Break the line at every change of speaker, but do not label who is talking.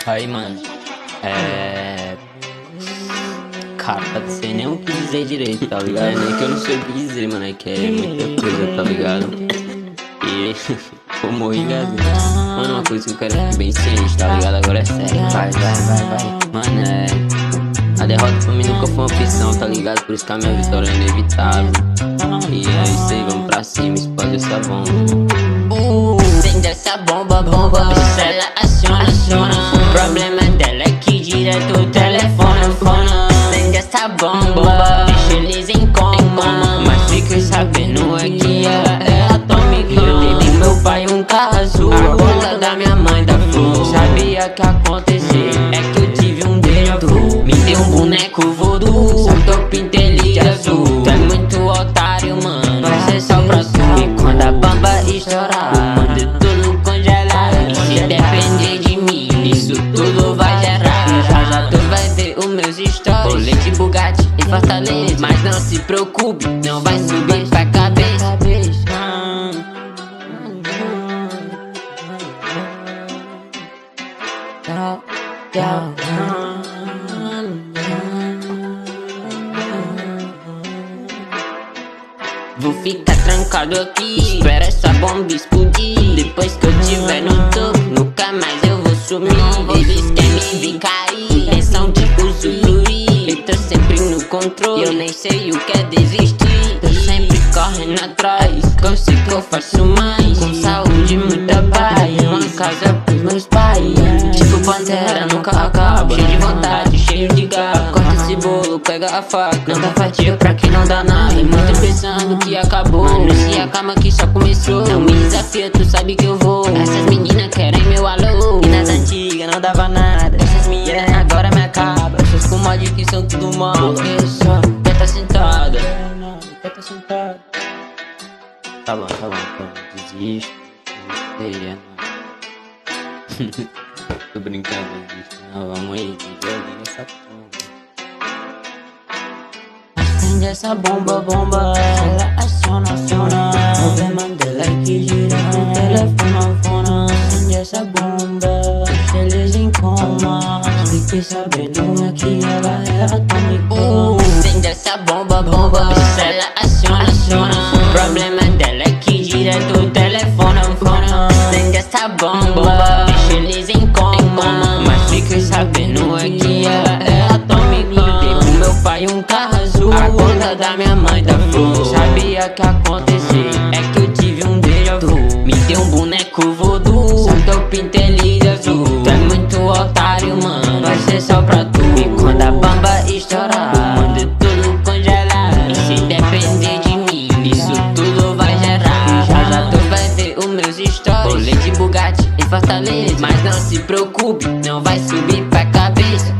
Aí, mano, cara, não sei nem o que dizer direito, tá ligado? É nem que eu não sei o que dizer, mano, é que é muita coisa, tá ligado? E vou morrer, ligado? Mano, uma coisa que eu quero ficar bem ciente, tá ligado? Agora é sério, vai. Mano, a derrota pra mim nunca foi uma opção, tá ligado? Por isso que a minha vitória é inevitável. E é isso aí, vamos pra cima, explode essa bomba.
Acende essa bomba, se ela aciona. O problema dela é que direto o telefone fona. Acende essa bomba, deixa eles em coma. Mas fiquem sabendo é que ela é atômica. Eu dei pro meu pai um carro azul, a bola da minha mãe da flor. Sabia que acontecer, é que eu tive um déjà vu. Me deu um boneco voodoo, só que eu pintei ele de azul. Tu é muito otário, mano, vai ser só pra tu. E quando a bomba estourar, manda tudo congelar. E se depender de mim, isso tudo vai gerar. Já tu vai ver os meus stories, rolê de Bugatti em Fortaleza. Mas não se preocupe, não vai subir pra cabeça. Vou ficar trancado aqui, espera essa bomba explodir. Depois que eu tiver no topo, nunca mais eu vou sumir. Eles querem me ver cair, pensam de usufruir. Eu tô sempre no controle, eu nem sei o que é desistir. Tô sempre correndo atrás, que eu sei que eu faço mais. Com saúde, muita paz, uma casa pros meus pais. Tipo Pantera, nunca acaba, cheio de vontade, cheio de garra. Corta esse bolo, pega a faca, não dá fatia pra quem não dá nada. E muito pensando que acabou, mano, se acalma que só começou. Não me desafia, tu sabe que eu vou. Essas meninas querem meu alô, e nas antigas não dava nada. Essas meninas agora me acabam, essas com mod que são tudo mal. Porque só quer tá sentada, quer tá sentada.
Tá bom, desisto. Tô brincando, desisto. Não, vamos aí, liga essa porra.
Acende essa bomba, ela aciona. O problema dela é que gira o telefone fona. Acende essa bomba, deixa eles em coma. Fiquei sabendo é que ela é atômica. Acende essa bomba, ela aciona. O problema dela é que direto o telefone fona. Acende essa bomba, deixa eles em coma. Mas fiquei sabendo é que ela é atômica. Eu dei pro meu pai um carro azul, a conta da minha mãe da flor. Sabia que acontecer, é que eu tive um déjà vu. Me deu um boneco voodoo, só que eu pintei ele de azul. Tu é muito otário, mano, vai ser só pra tu. E quando a bomba estourar, manda tudo congelar. E se depender de mim, isso tudo vai gerar. Já tu vai ver os meus stories, rolê de Bugatti em Fortaleza. Mas não se preocupe, não vai subir pra cabeça.